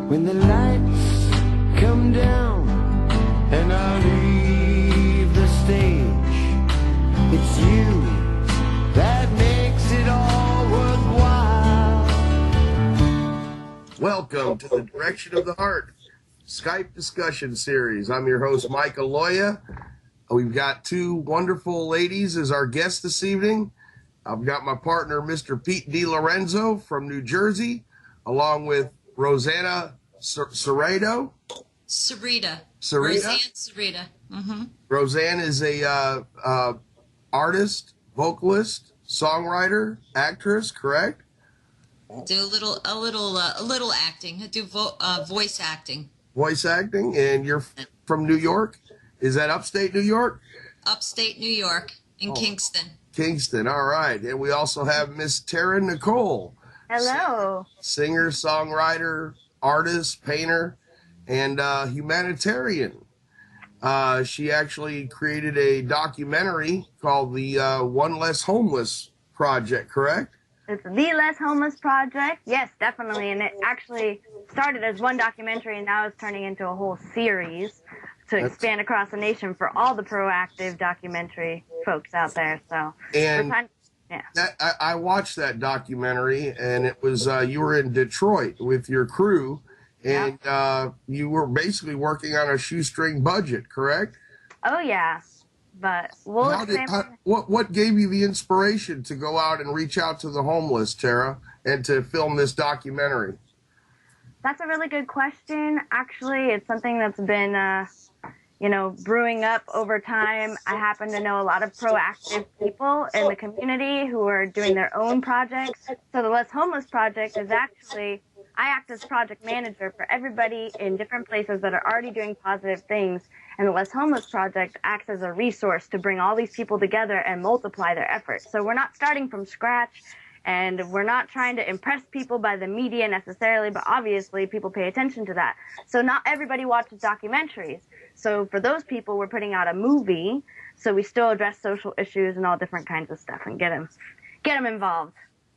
When the lights come down and I leave the stage, it's you that makes it all worthwhile. Welcome to the Direction of the Heart Skype discussion series. I'm your host, Mike Aloia. We've got two wonderful ladies as our guests this evening. I've got my partner, Mr. Pete DeLorenzo from New Jersey, along with Roseann Sureda. Sureda. Sureda? Roseann Sureda. Mm-hmm. Roseann is a artist, vocalist, songwriter, actress, correct? Do a little acting. I do voice acting. Voice acting, and you're from New York? Is that upstate New York? Upstate New York in Kingston. Kingston, all right. And we also have Miss Tara Nichole. Hello. Singer, songwriter, artist, painter, and humanitarian. She actually created a documentary called the One Less Homeless Project, correct? It's the Less Homeless Project. Yes, definitely. And it actually started as one documentary and now it's turning into a whole series to expand across the nation for all the proactive documentary folks out there. So, and yeah. I watched that documentary, and it was you were in Detroit with your crew, and you were basically working on a shoestring budget, correct? Oh, yeah. But we'll what gave you the inspiration to go out and reach out to the homeless, Tara, and to film this documentary? That's a really good question. Actually, it's something that's been, brewing up over time. I happen to know a lot of proactive people in the community who are doing their own projects. So the Less Homeless Project is actually, I act as project manager for everybody in different places that are already doing positive things. And the Less Homeless Project acts as a resource to bring all these people together and multiply their efforts. So we're not starting from scratch, and we're not trying to impress people by the media necessarily, but obviously people pay attention to that. So not everybody watches documentaries. So for those people, we're putting out a movie, so we still address social issues and all different kinds of stuff and get them involved.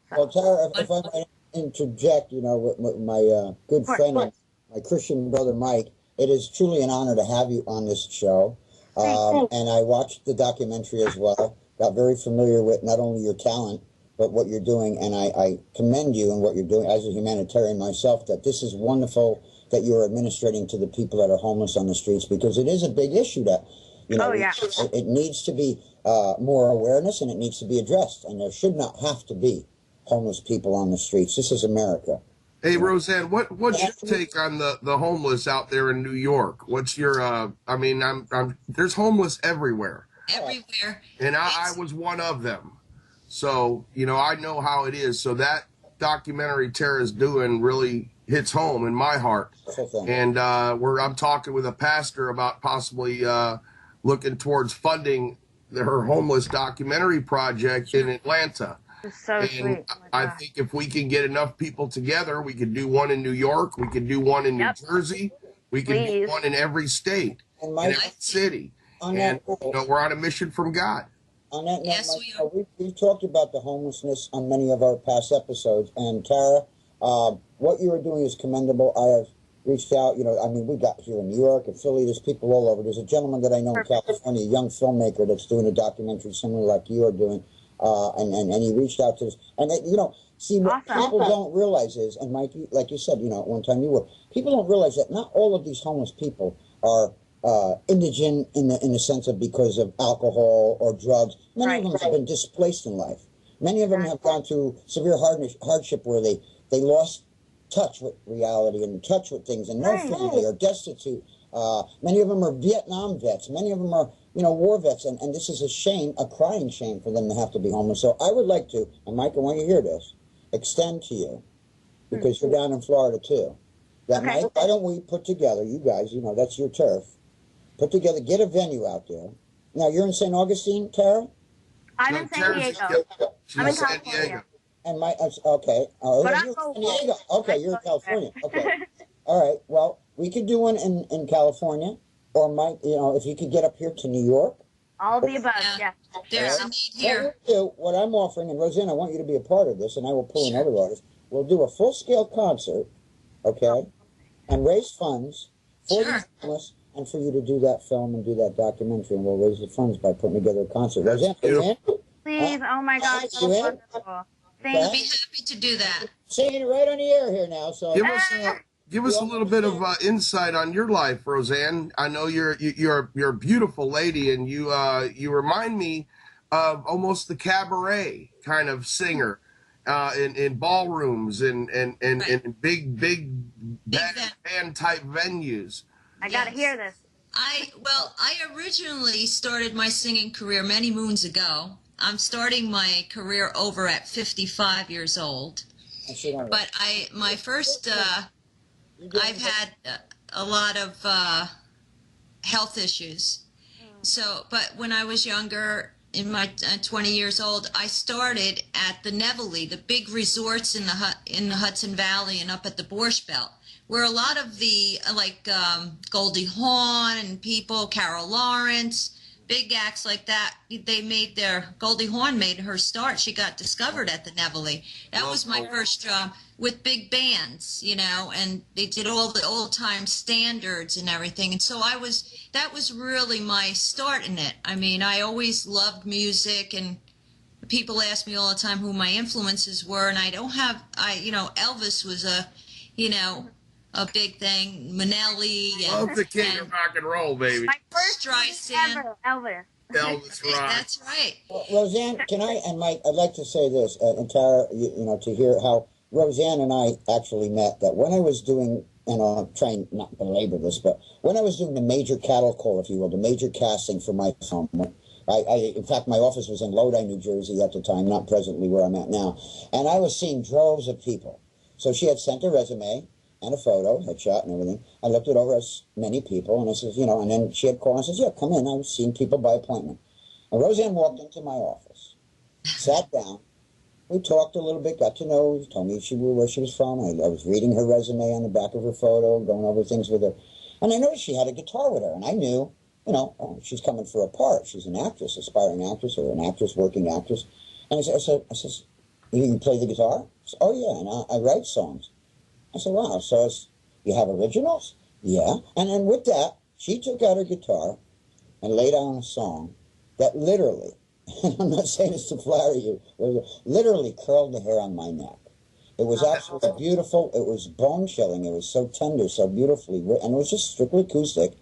So. Well, Tara, if I might interject, with my good friend, my Christian brother Mike, it is truly an honor to have you on this show. And I watched the documentary as well, got very familiar with not only your talent, but what you're doing, and I commend you and what you're doing as a humanitarian myself, that this is wonderful that you're administrating to the people that are homeless on the streets, because it is a big issue that, it needs to be more awareness and it needs to be addressed, and there should not have to be homeless people on the streets. This is America. Hey, Roseann, what's your take on the homeless out there in New York? What's your, there's homeless everywhere. Everywhere. And I was one of them. So, I know how it is. So that documentary Tara's doing really hits home in my heart. And I'm talking with a pastor about possibly looking towards funding her homeless documentary project in Atlanta. So sweet. I think if we can get enough people together, we could do one in New York, we could do one in New Jersey, we could do one in every state, in every city. And we're on a mission from God. On that note, we've talked about the homelessness on many of our past episodes, and Tara, what you are doing is commendable. I have reached out, we got here in New York and Philly, there's people all over. There's a gentleman that I know in California, a young filmmaker that's doing a documentary similar like you are doing. And he reached out to us. And, what people don't realize is, and Mike, like you said, one time people don't realize that not all of these homeless people are indigent in the sense of because of alcohol or drugs. Many of them have been displaced in life. Many of them have gone through severe hardship where they lost touch with reality and touch with things, and no family, or destitute. Many of them are Vietnam vets. Many of them are war vets, and this is a shame, a crying shame for them to have to be homeless. So I would like to, and Mike, when you hear this, extend to you, because you're down in Florida too, that Mike, why don't we put together, you guys, that's your turf, put together, get a venue out there. Now, you're in St. Augustine, Tara? I'm in San Diego. I'm in California. And Mike, okay. But you're in San Diego. Okay, you're in California. Okay. All right, well, we could do one in California. Or Mike, if you could get up here to New York. All the above, yeah. There's a need here. What I'm offering, and Roseann, I want you to be a part of this, and I will pull in other artists. We'll do a full-scale concert, okay? and raise funds for Sure. the homeless and for you to do that film and do that documentary, and we'll raise the funds by putting together a concert. That's Roseann, are you in? Please, oh my gosh, that's You in? wonderful. I'd Thank be you. happy to do that. Saying it right on the air here now, so Give us a little bit of insight on your life, Roseann. I know you're a beautiful lady, and you remind me of almost the cabaret kind of singer in ballrooms and big band type venues. I gotta Yes. hear this. I originally started my singing career many moons ago. I'm starting my career over at 55 years old. But my first I've had a lot of health issues. So, but when I was younger, in my 20 years old, I started at the Nichole, the big resorts in the Hudson Valley and up at the Borscht Belt, where a lot of the Goldie Hawn and people, Carol Lawrence, big acts like that, Goldie Hawn made her start. She got discovered at the Nichole. That was my first job with big bands, and they did all the old time standards and everything. And so that was really my start in it. I mean, I always loved music, and people ask me all the time who my influences were, and Elvis was a big thing. Manelli. Love the king of rock and roll, baby. My first Streisand. ever, Elvis. Elvis rock. That's right. Well, Roseann, can I, and Mike, I'd like to say this, and Tara, to hear how Roseann and I actually met, that when I was doing, and I'm trying not to belabor this, but when I was doing the major cattle call, if you will, the major casting for my film, in fact, my office was in Lodi, New Jersey at the time, not presently where I'm at now, and I was seeing droves of people. So she had sent a resume and a photo, headshot and everything. I looked it over as many people, and I says, and then she had called and says, yeah, come in. I was seeing people by appointment. And Roseann walked into my office, sat down. We talked a little bit, got to know her, told me where she was from. I was reading her resume on the back of her photo, going over things with her. And I noticed she had a guitar with her, and I knew, she's coming for a part. She's an actress, aspiring actress, or an actress, working actress. And I said, you play the guitar? Said, oh, yeah, and I write songs. I said, wow, so you have originals? Yeah. And then with that, she took out her guitar and laid down a song that literally, and I'm not saying this to flatter you, literally curled the hair on my neck. It was absolutely beautiful. It was bone-chilling. It was so tender, so beautifully written. And it was just strictly acoustic.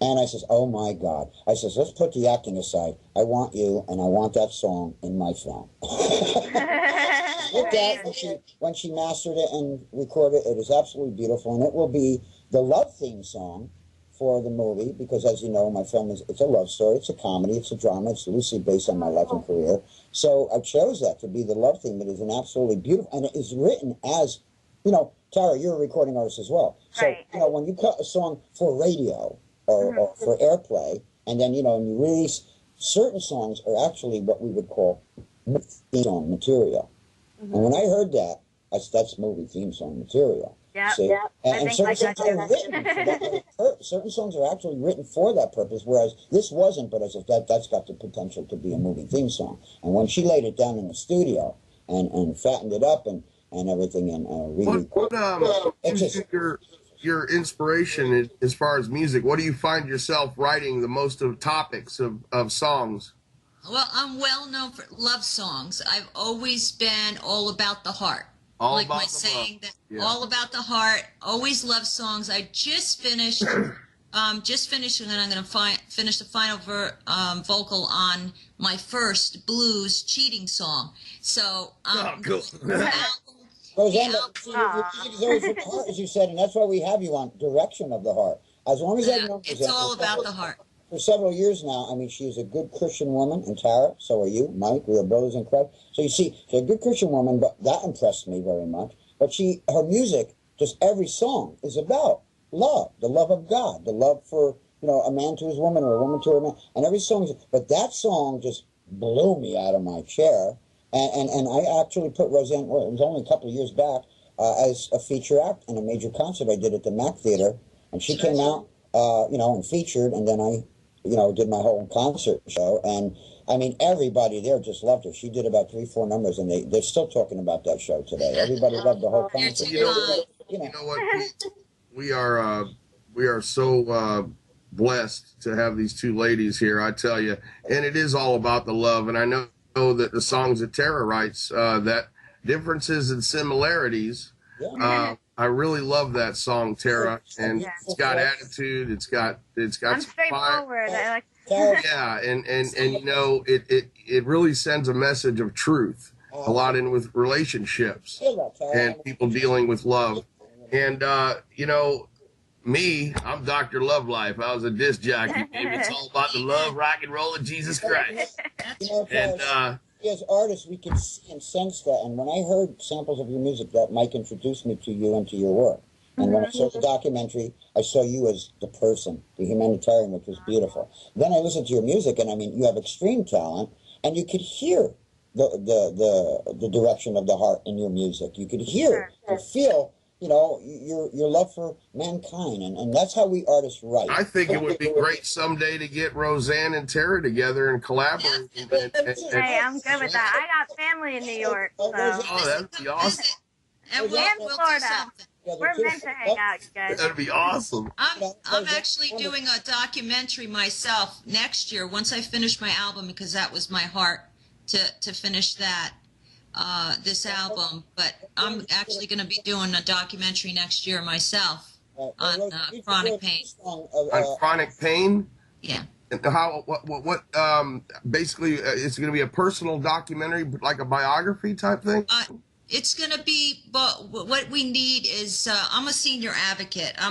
And I says, oh, my God. I says, let's put the acting aside. I want you, and I want that song in my film. With that, when she mastered it and recorded it, it is absolutely beautiful. And it will be the love theme song for the movie, because as you know, my film it's a love story, it's a comedy, it's a drama, it's loosely based on my life and career. So I chose that to be the love theme. It is an absolutely beautiful, and it is written as, Tara, you're a recording artist as well. So, Right. When you cut a song for radio or for airplay, and then, and you release, certain songs are actually what we would call theme song material. And when I heard that, that's movie theme song material. Yeah, See? yeah. And certain songs are written for that. Certain songs are actually written for that purpose, whereas this wasn't. But as if that's got the potential to be a movie theme song. And when she laid it down in the studio and fattened it up and everything, and really, your inspiration as far as music? What do you find yourself writing the most of topics of songs? Well, I'm well known for love songs. I've always been all about the heart. All like about my the saying love. that, Yeah. all about the heart. Always love songs. I just finished, and I'm going to finish the final vocal on my first blues cheating song. So, Cool. Roseann, Yeah. your music is always from the heart, as you said, and that's why we have you on Direction of the Heart. As long as I've known it's Roseann all about the heart. for several years now, I mean, she's a good Christian woman, and Tara, so are you, Mike, we are brothers in Christ. So you see, she's a good Christian woman, but that impressed me very much. But her music, just every song is about love, the love of God, the love for, a man to his woman or a woman to her man, and every song but that song just blew me out of my chair. And I actually put Roseann, well, it was only a couple of years back, as a feature act in a major concert I did at the Mac Theater. And she came out, and featured, and then I, did my whole concert show. And, I mean, everybody there just loved her. She did about 3-4 numbers, and they're still talking about that show today. Everybody loved the whole concert. You know what? we are so blessed to have these two ladies here, I tell you. And it is all about the love. And I know that the songs that Tara writes, that differences and similarities. I really love that song, Tara, and it's got attitude. It's got I'm straightforward. I like. Yeah, and you know, it really sends a message of truth a lot in with relationships and people dealing with love. And you know, me, I'm Dr. Love Life. I was a disc jockey, baby. It's all about the love, rock and roll, and Jesus Christ. And as artists, we can see and sense that. And when I heard samples of your music, that Mike introduced me to you and to your work. And when I saw the documentary, I saw you as the person, the humanitarian, which was beautiful. Then I listened to your music, and I mean, you have extreme talent, and you could hear the direction of the heart in your music. You could hear, you feel, you know, your love for mankind, and that's how we artists write. I think it would be great someday to get Roseann and Tara together and collaborate. Hey, I'm good with that. I got family in New York, so. Oh, that'd be awesome. And we'll do something. We're meant to hang out, you guys. That'd be awesome. I'm actually doing a documentary myself next year once I finish my album, because that was my heart to finish that this album. But I'm actually going to be doing a documentary next year myself on chronic pain. On chronic pain? Yeah. And how? What? Basically, it's going to be a personal documentary, like a biography type thing. It's going to be, but what we need is, I'm a senior advocate. I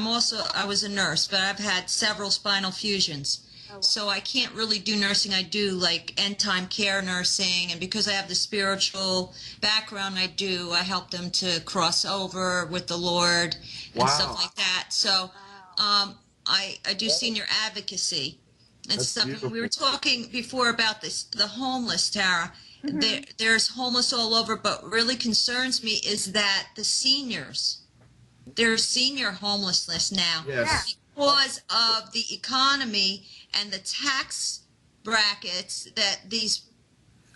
was a nurse, but I've had several spinal fusions. So I can't really do nursing. I do like end-time care nursing. And because I have the spiritual background I help them to cross over with the Lord and stuff like that. So I do senior advocacy and stuff. Beautiful. We were talking before about the homeless, Tara. There's homeless all over, but what really concerns me is that the seniors, there's senior homelessness now. Yes. Because of the economy and the tax brackets that these,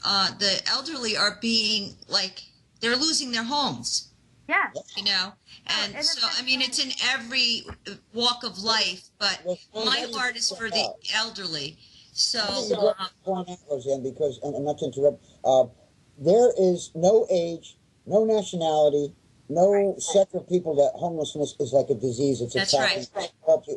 the elderly are being, like, they're losing their homes. Yeah. You know? And so, I mean, it's in every walk of life, but my heart is for the elderly. So, point out, Roseann, because, and not to interrupt, there is no age, no nationality, no sector of people that homelessness is like a disease. It's attacking,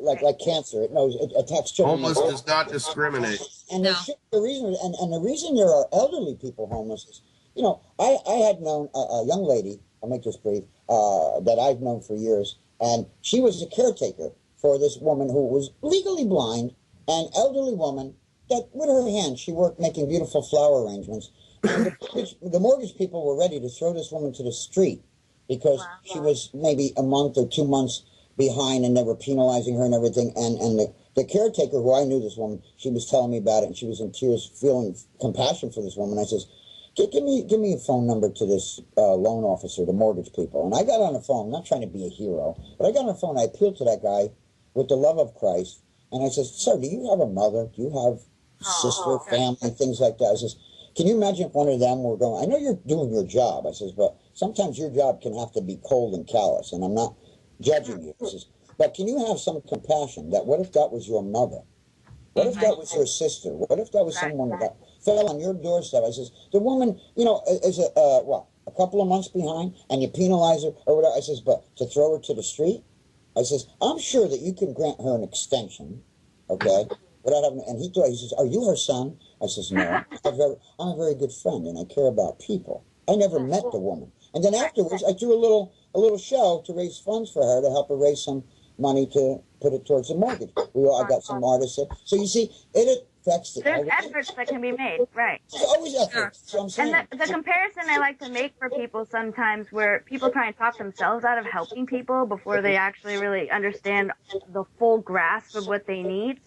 like cancer. It knows it attacks children. Homeless does not discriminate. And the reason there are elderly people homeless is, you know, I had known a young lady. I'll make this brief. That I've known for years, and she was a caretaker for this woman who was legally blind, an elderly woman. That with her hands, she worked making beautiful flower arrangements. And the mortgage people were ready to throw this woman to the street because she was maybe a month or 2 months behind, and they were penalizing her and everything. And the caretaker, who I knew this woman, she was telling me about it, and she was in tears, feeling compassion for this woman. I says, give me a phone number to this loan officer, the mortgage people. And I got on the phone. I'm not trying to be a hero, but I got on the phone. I appealed to that guy with the love of Christ, and I says, sir, do you have a mother? Do you have sister, family, things like that? I says, can you imagine if one of them were going, I know you're doing your job. I says, but sometimes your job can have to be cold and callous, and I'm not judging you. I says, but can you have some compassion that what if that was your mother? What if that was your sister? What if that was someone that fell on your doorstep? I says, the woman, you know, is a couple of months behind, and you penalize her or whatever. I says, but to throw her to the street? I says, I'm sure that you can grant her an extension, okay? Without having, and he says, are you her son? I says, no. I'm a very good friend, and I care about people. I never met the woman. And then afterwards, I do a little show to raise funds for her, to help her raise some money to put it towards the mortgage. I got some artists there. So you see, it affects the There's efforts that can be made, right. There's always efforts. So I'm saying. And the comparison I like to make for people sometimes, where people try and talk themselves out of helping people before they actually really understand the full grasp of what they need.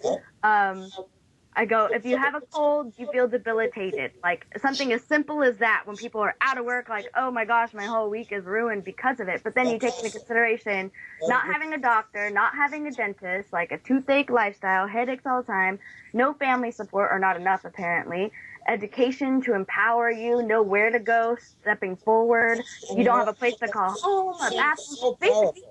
I go, if you have a cold, you feel debilitated. Like something as simple as that, when people are out of work, like, oh my gosh, my whole week is ruined because of it. But then you take into consideration not having a doctor, not having a dentist, like a toothache lifestyle, headaches all the time, no family support, or not enough apparently, education to empower you, know where to go, stepping forward. You don't have a place to call home, a bathroom. Basically,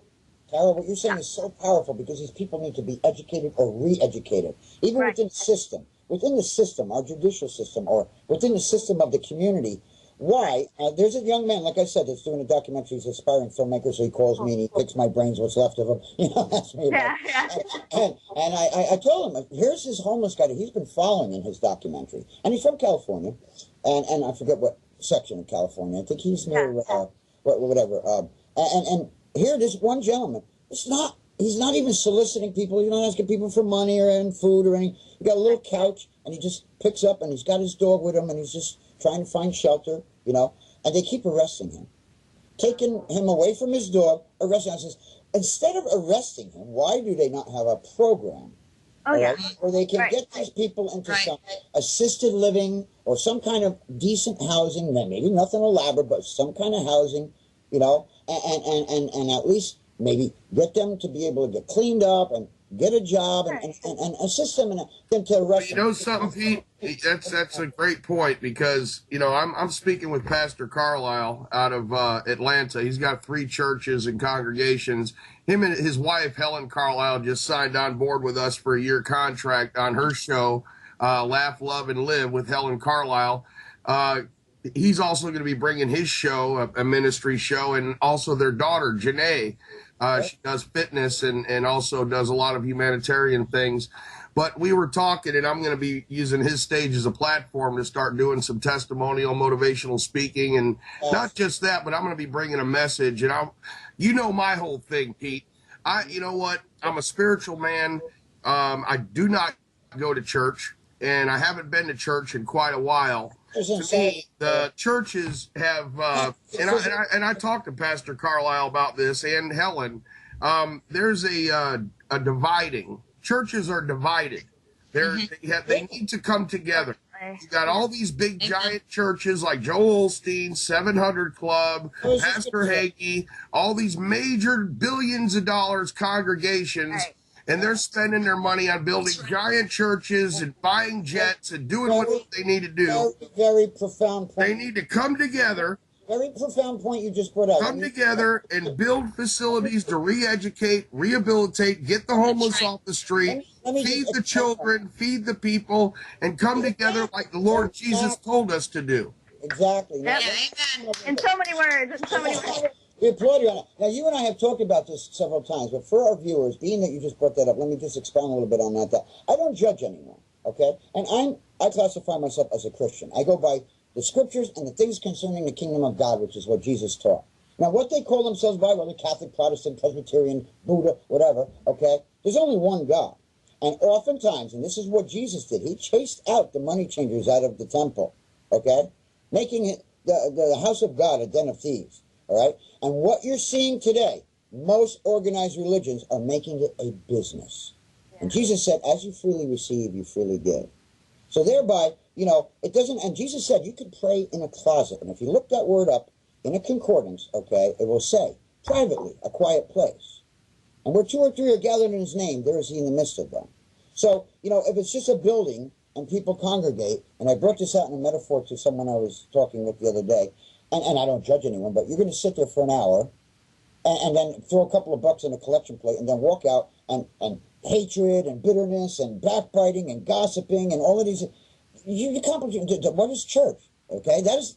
Tara, what you're saying is so powerful because these people need to be educated or re-educated, even within the system. Within the system, our judicial system, or within the system of the community. Why? There's a young man, like I said, that's doing a documentary. He's an aspiring filmmaker, so he calls me and he picks my brains, what's left of him. You know, that's me. And I told him, here's this homeless guy that he's been following in his documentary. And he's from California. And I forget what section of California. I think he's near, whatever. And here, this one gentleman, he's not even soliciting people. He's not asking people for money or any food or anything. He got a little couch, and he just picks up, and he's got his dog with him, and he's just trying to find shelter, you know. And they keep arresting him, taking him away from his dog, arresting him. I says, instead of arresting him, why do they not have a program where they can get these people into some assisted living or some kind of decent housing, maybe nothing elaborate, but some kind of housing, you know, and at least maybe get them to be able to get cleaned up and get a job and assist them and them to arrest them. You know something, Pete? That's a great point because, you know, I'm speaking with Pastor Carlisle out of Atlanta. He's got 3 churches and congregations. Him and his wife, Helen Carlisle, just signed on board with us for a year contract on her show, Laugh, Love, and Live with Helen Carlisle. He's also going to be bringing his show, a ministry show, and also their daughter, Janae. She does fitness and also does a lot of humanitarian things. But we were talking, and I'm going to be using his stage as a platform to start doing some testimonial, motivational speaking. And not just that, but I'm going to be bringing a message. And you know my whole thing, Pete. You know what? I'm a spiritual man. I do not go to church, and I haven't been to church in quite a while. To me, the churches have, and I talked to Pastor Carlisle about this and Helen. There's a dividing. Churches are divided. They need to come together. You got all these big giant churches like Joel Osteen, 700 Club, Pastor Hagee, all these major billions of dollars congregations. And they're spending their money on building giant churches and buying jets and doing what they need to do. Very profound point. They need to come together. Very profound point you just put out. Come together and build facilities to re-educate, rehabilitate, get the homeless off the street, feed the children, feed the people, and come together like the Lord Jesus told us to do. Exactly. Yeah, amen. In so many words. In so many words. We applaud you on it. Now, you and I have talked about this several times, but for our viewers, being that you just brought that up, let me just expound a little bit on that. I don't judge anyone, okay? And I classify myself as a Christian. I go by the scriptures and the things concerning the kingdom of God, which is what Jesus taught. Now, what they call themselves by, whether Catholic, Protestant, Presbyterian, Buddha, whatever, okay? There's only one God. And oftentimes, and this is what Jesus did, he chased out the money changers out of the temple, okay? Making it the house of God a den of thieves. All right? And what you're seeing today, most organized religions are making it a business. And Jesus said, as you freely receive, you freely give. So thereby, you know, it doesn't, and Jesus said you could pray in a closet. And if you look that word up in a concordance, okay, it will say, privately, a quiet place. And where 2 or 3 are gathered in his name, there is he in the midst of them. So, you know, if it's just a building and people congregate, and I brought this out in a metaphor to someone I was talking with the other day, and I don't judge anyone, but you're going to sit there for an hour and then throw a couple of bucks in a collection plate and then walk out and hatred and bitterness and backbiting and gossiping and all of these. You accomplish what is church? Okay, that is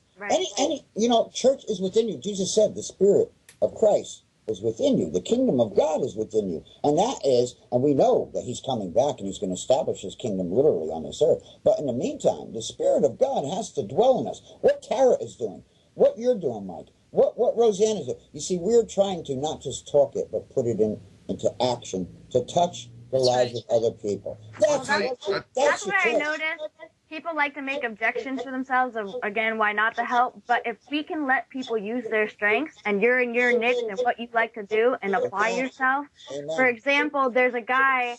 any you know, church is within you. Jesus said the Spirit of Christ is within you. The kingdom of God is within you. And that is, and we know that he's coming back and he's going to establish his kingdom literally on this earth. But in the meantime, the Spirit of God has to dwell in us. What Tara is doing, what you're doing, Mike, what Roseann is doing. You see, we're trying to not just talk it, but put it into action to touch the lives of other people. That's what I noticed. People like to make objections to themselves of, again, why not to help. But if we can let people use their strengths and you're in your niche and what you like to do and apply yourself. Amen. For example, there's a guy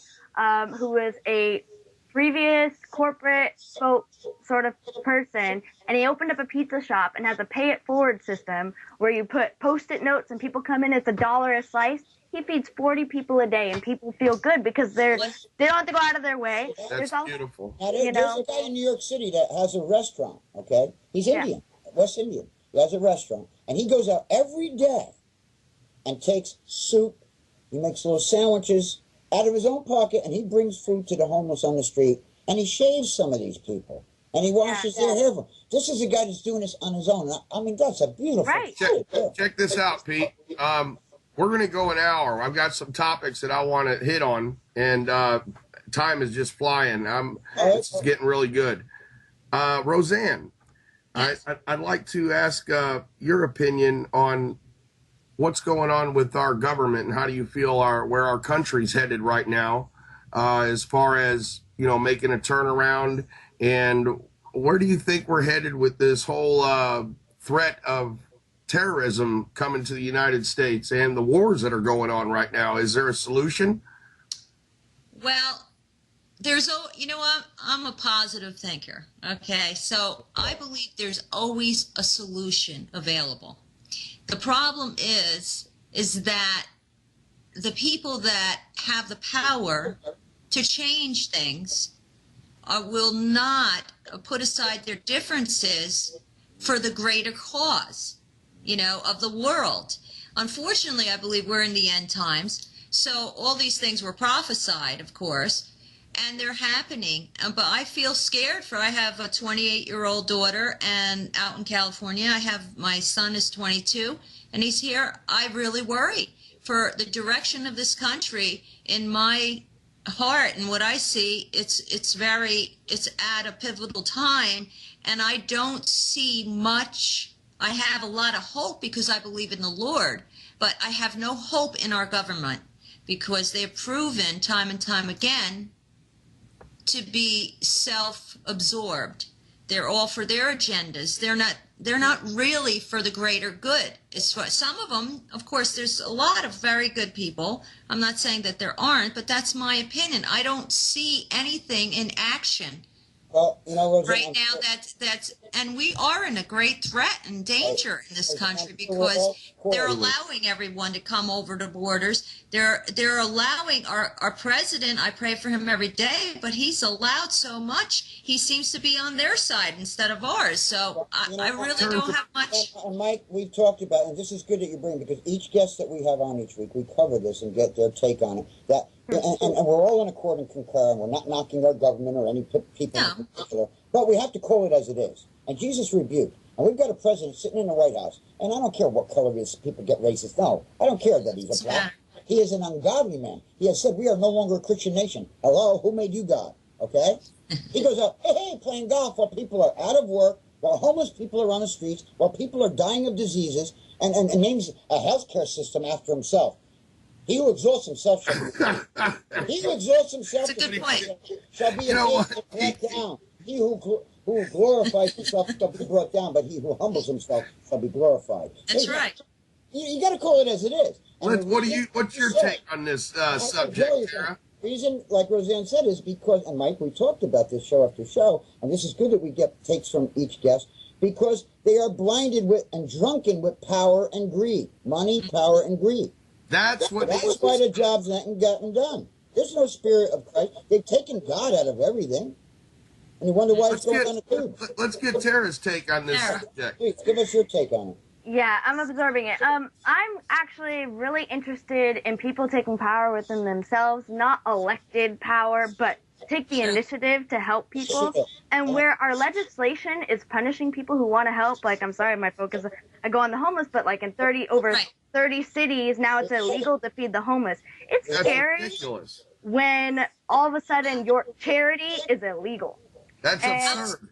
who is a previous corporate sort of person, and he opened up a pizza shop and has a pay it forward system where you put Post-it notes and people come in, it's $1 a slice. He feeds 40 people a day, and people feel good because they don't have to go out of their way. That's beautiful. Now, there's a guy in New York City that has a restaurant, okay? He's Indian, West Indian. He has a restaurant, and he goes out every day and takes soup, He makes little sandwiches out of his own pocket, and he brings food to the homeless on the street, and he shaves some of these people, and he washes their hair. This is a guy that's doing this on his own. I mean, that's a beautiful thing. Check this out, Pete. We're going to go an hour. I've got some topics that I want to hit on, and time is just flying. This is getting really good. Roseann, yes. I'd like to ask your opinion on what's going on with our government, and how do you feel where our country's headed right now, as far as, you know, making a turnaround, and where do you think we're headed with this whole threat of terrorism coming to the United States and the wars that are going on right now? Is there a solution? Well, you know what? I'm a positive thinker. Okay, so I believe there's always a solution available. The problem is that the people that have the power to change things will not put aside their differences for the greater cause, you know, of the world. Unfortunately, I believe we're in the end times. So all these things were prophesied, of course, and they're happening. But I feel scared I have a 28-year-old daughter, and out in California, my son is 22, and he's here. I really worry for the direction of this country. In my heart and what I see, it's at a pivotal time, and I don't see much. I have a lot of hope because I believe in the Lord, but I have no hope in our government because they've proven time and time again to be self-absorbed. They're all for their agendas. They're not really for the greater good. Some of them, of course, there's a lot of very good people. I'm not saying that there aren't, but that's my opinion. I don't see anything in action. Well, you know, Roseann, right now, and we are in a great threat and danger in this country because they're allowing everyone to come over the borders. They're allowing our president. I pray for him every day, but he's allowed so much. He seems to be on their side instead of ours. So I really don't have much. And Mike, we've talked about, and this is good that you bring, because each guest that we have on each week, we cover this and get their take on it. And we're all in accord and concur, and we're not knocking our government or any people in particular, but we have to call it as it is. And Jesus rebuked. And we've got a president sitting in the White House, and I don't care what color he is, people get racist. No, I don't care that he's a black. He is an ungodly man. He has said, we are no longer a Christian nation. Hello, who made you God? Okay? He goes out, hey, playing golf while people are out of work, while homeless people are on the streets, while people are dying of diseases, and names a healthcare system after himself. He who exalts himself shall be He who exalts himself That's a good point. shall be brought down. He who glorifies himself shall be brought down, but he who humbles himself shall be glorified. That's right. You got to call it as it is. What's your take on this subject, Tara? The reason, like Roseann said, is because, and Mike, we talked about this show after show, and this is good that we get takes from each guest, because they are blinded with and drunken with power and greed. Money, power, and greed. That's why the jobs haven't gotten done. There's no spirit of Christ. They've taken God out of everything. And you wonder why it's going on the tube. Let's get Tara's take on this subject. Please, give us your take on it. Yeah, I'm absorbing it. I'm actually really interested in people taking power within themselves, not elected power, but take the initiative to help people. And where our legislation is punishing people who want to help, like, I'm sorry, my focus, I go on the homeless, but like in 30 cities, now it's illegal to feed the homeless. It's scary ridiculous. When all of a sudden your charity is illegal. That's absurd.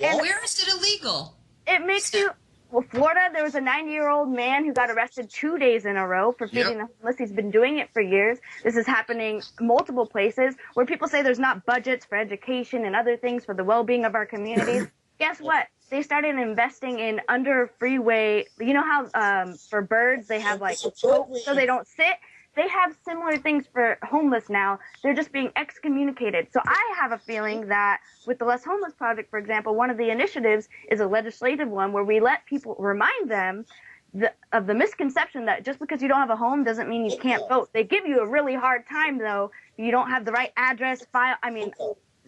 And where is it illegal? It makes you... Well, Florida, there was a 90-year-old man who got arrested 2 days in a row for feeding the homeless. He's been doing it for years. This is happening multiple places where people say there's not budgets for education and other things for the well-being of our communities. Guess what? They started investing in under freeway. You know how for birds they have like so they don't sit? They have similar things for homeless now. They're just being excommunicated. So I have a feeling that with the Less Homeless Project, for example, one of the initiatives is a legislative one where we let people remind them of the misconception that just because you don't have a home doesn't mean you can't vote. They give you a really hard time, though. You don't have the right address, file. I mean,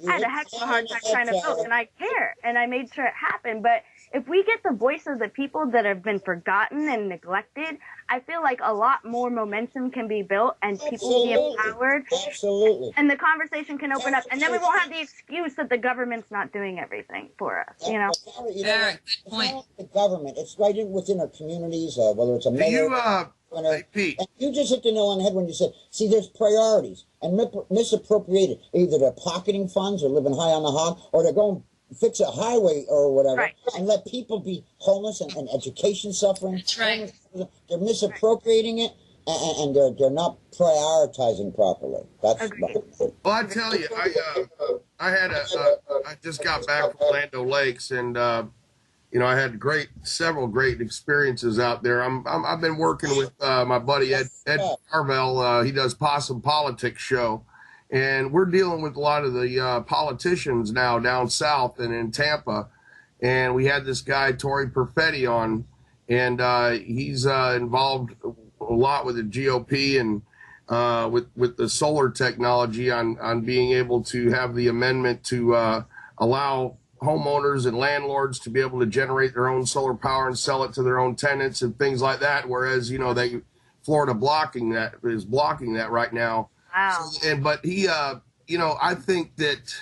I had a heck of a hard time trying to vote, and I care, and I made sure it happened. But if we get the voice of the people that have been forgotten and neglected, I feel like a lot more momentum can be built and people will be empowered. Absolutely. And the conversation can open up, and then we won't have the excuse that the government's not doing everything for us, you know? Good point. It's not the government. It's right within our communities, whether it's a Do mayor, you, hey, Pete, and you just hit the nail on the head when you said, see, there's priorities and misappropriated. Either they're pocketing funds or living high on the hog, or they're going to fix a highway or whatever, Right. and let people be homeless and education suffering. That's right. They're misappropriating it, and they're not prioritizing properly. That's Agreed. well, I tell you, I just got back from Land O'Lakes, and you know, I had several great experiences out there. I've been working with my buddy Ed Carvel. He does Possum Politics show, and we're dealing with a lot of the politicians now down south and in Tampa. And we had this guy Torrey Perfetti on, and he's involved a lot with the GOP and with the solar technology on being able to have the amendment to allow homeowners and landlords to be able to generate their own solar power and sell it to their own tenants and things like that. Whereas, you know, Florida is blocking that right now. Wow. So, but he, you know, I think that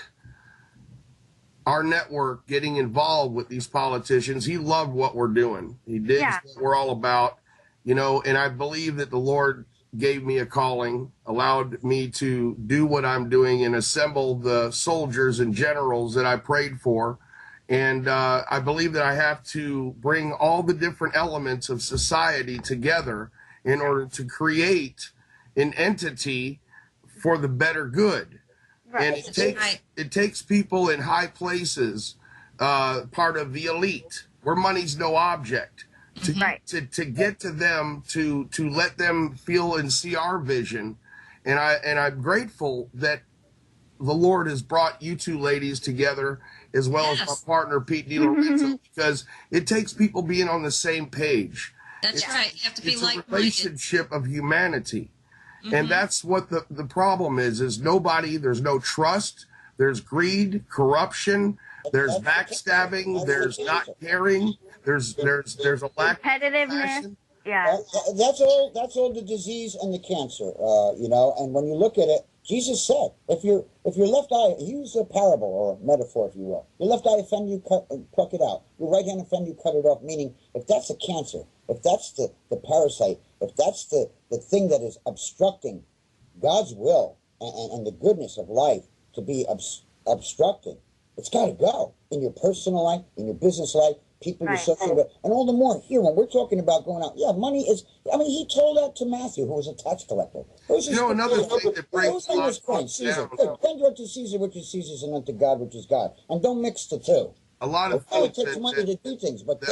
our network getting involved with these politicians, he loved what we're doing. He digs what we're all about, you know, and I believe that the Lord gave me a calling, allowed me to do what I'm doing and assemble the soldiers and generals that I prayed for. And I believe that I have to bring all the different elements of society together in order to create an entity for the better good. Right. And it takes people in high places, part of the elite, where money's no object, to get to them, to let them feel and see our vision. And I'm grateful that the Lord has brought you two ladies together, as well as my partner Pete DeLorenzo, because it takes people being on the same page. That's right. You have to be like-minded. It's a relationship of humanity. And that's what the problem is there's no trust, there's greed, corruption, there's backstabbing, there's not caring, there's a lack of compassion. Yeah. That's all the disease and the cancer, you know, and when you look at it, Jesus said, if your left eye, he used a parable or a metaphor, if you will. Your left eye offend you, pluck it out. Your right hand offend you, cut it off. Meaning, if that's a cancer, if that's the parasite, if that's the thing that is obstructing God's will and the goodness of life to be obstructed, it's got to go in your personal life, in your business life, people you're associated with, and all the more here when we're talking about going out. Yeah, money is. I mean, he told that to Matthew, who was a tax collector. You know, another thing that brings Caesar. Render unto Caesar which is Caesar's, and unto God which is God, and don't mix the two. A lot of it takes money to do things, but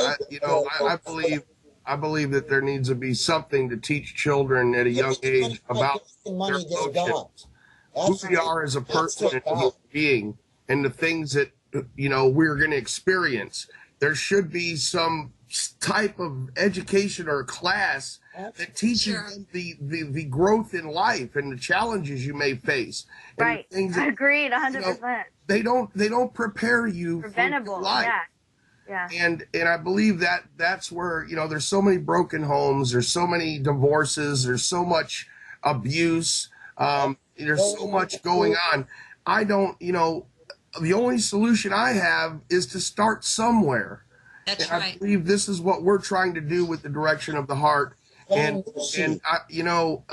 I believe that there needs to be something to teach children at a young age about money, their emotions, who we are as a person and a human being, and the things that, you know, we're going to experience. There should be some type of education or class that teaches them the growth in life and the challenges you may face. Right. Agreed, 100%. They don't prepare you for life. Yeah. And I believe that that's where, you know, there's so many broken homes, there's so many divorces, there's so much abuse, there's so much going on. I don't, you know, the only solution I have is to start somewhere. That's and I believe this is what we're trying to do with the direction of the heart. And I, you know,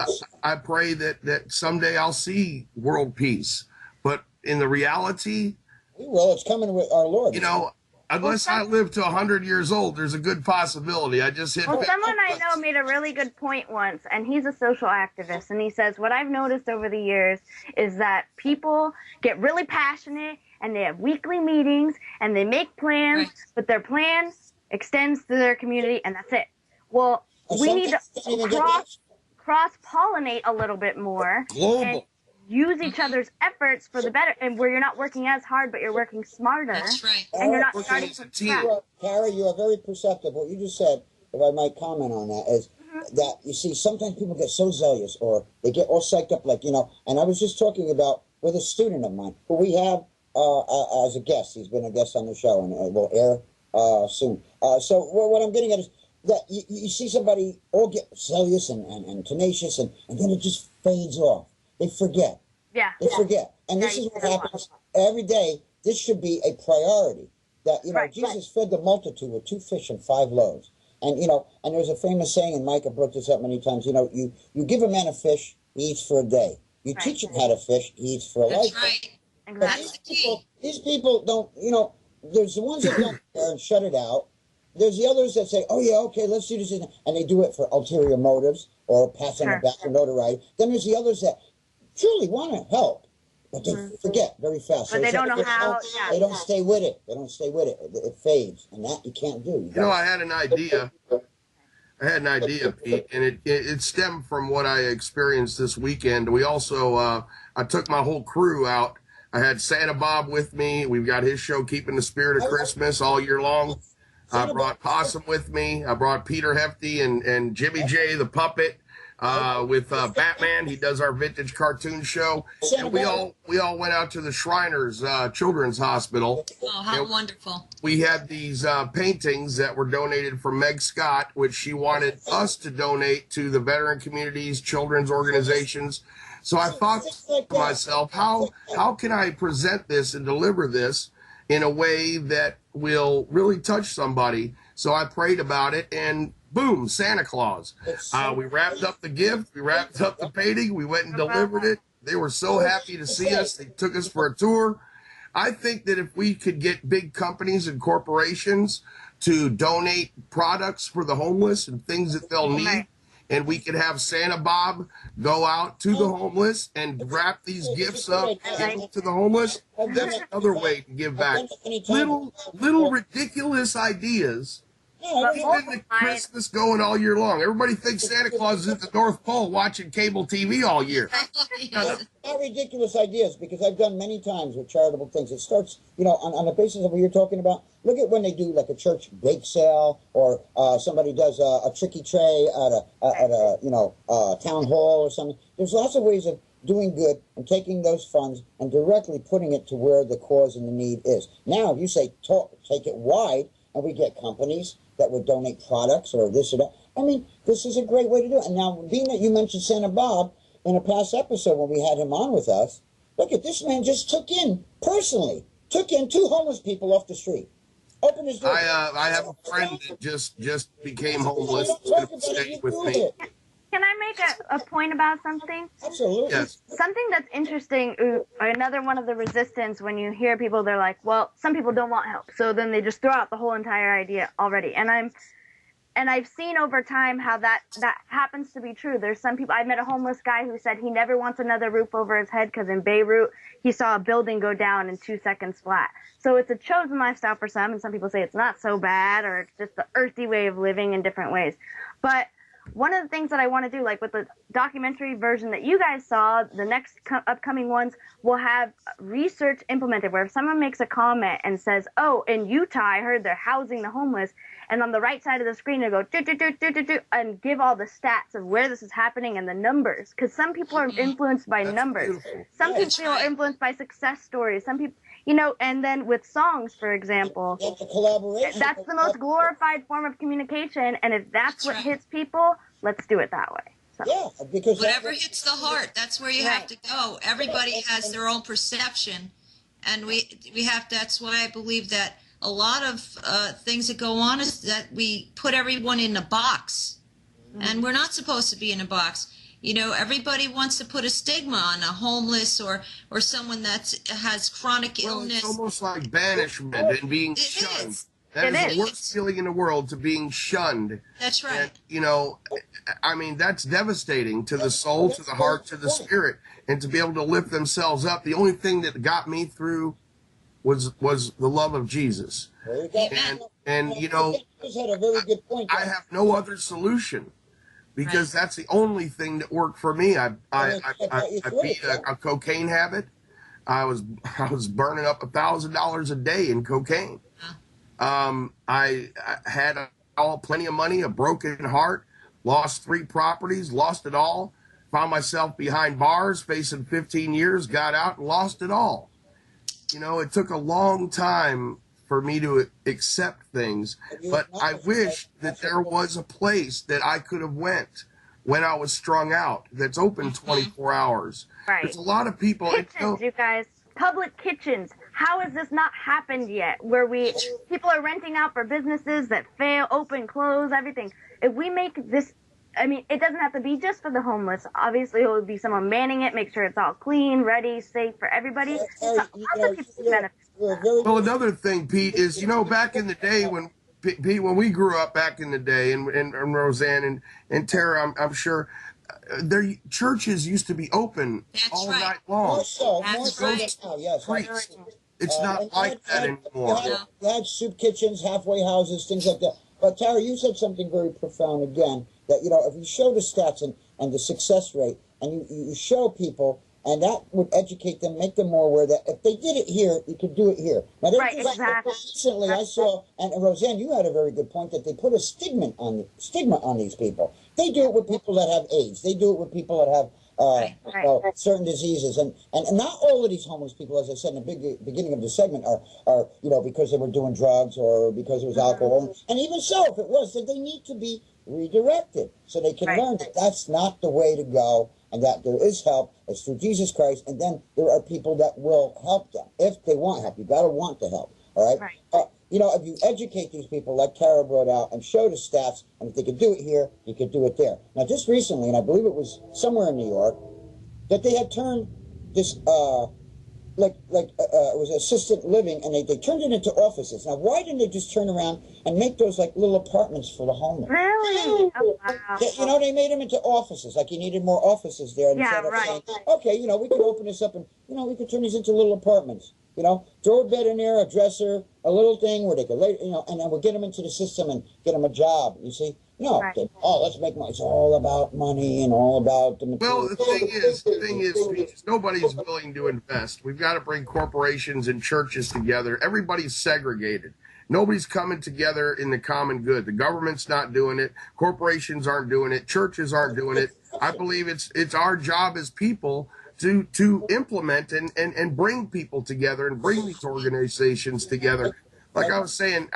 I pray that someday I'll see world peace. But in the reality, well, it's coming with our Lord. You know, unless I live to 100 years old, there's a good possibility. I just hit. Well, someone I know made a really good point once, and he's a social activist, and he says, what I've noticed over the years is that people get really passionate, and they have weekly meetings, and they make plans, but their plan extends to their community, and that's it. Well, we need to cross-pollinate a little bit more. Global. Use each other's efforts for the better, and where you're not working as hard, but you're working smarter. That's right. And you're not starting from scratch. Kara, you are very perceptive. What you just said, if I might comment on that, is that, you see, sometimes people get so zealous, or they get all psyched up, like, you know, and I was just talking about with a student of mine, who we have as a guest. He's been a guest on the show, and will air soon. So what I'm getting at is that you see somebody all get zealous and tenacious, and then it just fades off. They forget. Yeah. They forget. And this is what happens every day. This should be a priority. That, Jesus fed the multitude with 2 fish and 5 loaves. And, and there's a famous saying, and Micah brought this up many times, you give a man a fish, he eats for a day. You teach him how to fish, he eats for a lifetime. That's right. Exactly. These people don't, there's the ones that don't care and shut it out. There's the others that say, oh, yeah, okay, let's do this. And they do it for ulterior motives or pass on the back for notoriety. Then there's the others that truly want to help, but they forget very fast. But so they don't know how. They don't stay with it. They don't stay with it. It fades, and that you can't do. I had an idea. Pete, and it stemmed from what I experienced this weekend. We also, I took my whole crew out. I had Santa Bob with me. We've got his show, Keeping the Spirit of Christmas, all year long. I brought Possum with me. I brought Peter Hefty and Jimmy J, the puppet, with Batman. He does our vintage cartoon show. And we all went out to the Shriners Children's Hospital. Oh, how wonderful. We had these paintings that were donated from Meg Scott, which she wanted us to donate to the veteran communities, children's organizations. So I thought to myself, how can I present this and deliver this in a way that will really touch somebody? So I prayed about it, and boom, Santa Claus. We wrapped up the gift. We wrapped up the painting. We went and delivered it. They were so happy to see us. They took us for a tour. I think that if we could get big companies and corporations to donate products for the homeless and things that they'll need, and we could have Santa Bob go out to the homeless and wrap these gifts up and give them to the homeless, that's another way to give back. Little ridiculous ideas. Keeping the Christmas going all year long. Everybody thinks Santa Claus is at the North Pole watching cable TV all year. Not ridiculous ideas, because I've done many times with charitable things. It starts, on the basis of what you're talking about. Look at when they do like a church bake sale, or somebody does a tricky tray at a town hall or something. There's lots of ways of doing good and taking those funds and directly putting it to where the cause and the need is. Now, if you say take it wide, and we get companies that would donate products or this or that. I mean, this is a great way to do it. And now, being that you mentioned Santa Bob in a past episode when we had him on with us, look at this man just took in 2 homeless people off the street. Opened his door. I have a friend that just became homeless. He's going to stay with me. Can I make a point about something? Absolutely. Yes. Something that's interesting, another one of the resistance when you hear people, they're like, well, some people don't want help. So then they just throw out the whole entire idea already. And I've seen over time how that happens to be true. There's some people, I met a homeless guy who said he never wants another roof over his head because in Beirut, he saw a building go down in 2 seconds flat. So it's a chosen lifestyle for some, and some people say it's not so bad, or it's just the earthy way of living in different ways. But one of the things that I want to do, like with the documentary version that you guys saw, the next upcoming ones will have research implemented where if someone makes a comment and says, oh, in Utah, I heard they're housing the homeless, and on the right side of the screen, they go, and give all the stats of where this is happening and the numbers. Because some people are influenced by numbers. Beautiful. Some people are influenced by success stories. Some people, and then with songs, for example, that's the most glorified form of communication. And if that's what hits people, let's do it that way. So. Yeah, because whatever hits the heart, that's where you have to go. Everybody has their own perception, and we have. That's why I believe that a lot of things that go on is that we put everyone in a box, and we're not supposed to be in a box. Everybody wants to put a stigma on a homeless or someone that has chronic illness. It's almost like banishment and being shunned. That is the worst feeling in the world, to being shunned. That's right. And, that's devastating to the soul, to the heart, to the spirit. And to be able to lift themselves up, the only thing that got me through was the love of Jesus. And I have no other solution. Because that's the only thing that worked for me. I beat a cocaine habit. I was burning up $1,000 a day in cocaine. I had plenty of money, a broken heart, lost 3 properties, lost it all, found myself behind bars, facing 15 years, got out and lost it all. It took a long time for me to accept things. But I wish that there was a place that I could have went when I was strung out that's open 24 hours. Right. There's a lot of people. Kitchens, you guys. Public kitchens. How has this not happened yet? Where people are renting out for businesses that fail, open, close, everything. If we make this, I mean, it doesn't have to be just for the homeless. Obviously, it would be someone manning it, make sure it's all clean, ready, safe for everybody. Other people can benefit. Well, another thing, Pete, is, back in the day when we grew up back in the day, and Roseann and Tara, I'm sure, their churches used to be open all night long. More so right. now, yes. It's not like that anymore. You had soup kitchens, halfway houses, things like that. But Tara, you said something very profound again, that, if you show the stats and the success rate, and you show people, and that would educate them, make them more aware that if they did it here, you could do it here. Now, exactly. Recently, I saw, and Roseann, you had a very good point, that they put a stigma on these people. They do it with people that have AIDS. They do it with people that have certain diseases, and not all of these homeless people, as I said in the beginning of the segment, are because they were doing drugs or because it was alcohol, and even so, if it was, then they need to be redirected so they can learn that that's not the way to go, and that there is help. It's through Jesus Christ, and then there are people that will help them if they want help. You got to want to help. All right. If you educate these people, like Tara brought out, and show the stats, and if they could do it here, you could do it there. Now, just recently, and I believe it was somewhere in New York, that they had turned this, it was assisted living, and they turned it into offices. Now, why didn't they just turn around and make those like little apartments for the homeless? Really? Oh, wow. They made them into offices, like you needed more offices there. Instead of saying, okay, we can open this up and, we can turn these into little apartments. Throw a bed in there, a dresser, a little thing where they could lay, and then we'll get them into the system and get them a job, you see? No, let's make money. It's all about money and all about the material. Well, the thing is, nobody's willing to invest. We've got to bring corporations and churches together. Everybody's segregated. Nobody's coming together in the common good. The government's not doing it. Corporations aren't doing it. Churches aren't doing it. I believe it's our job as people to implement and bring people together and bring these organizations together. Like I was saying,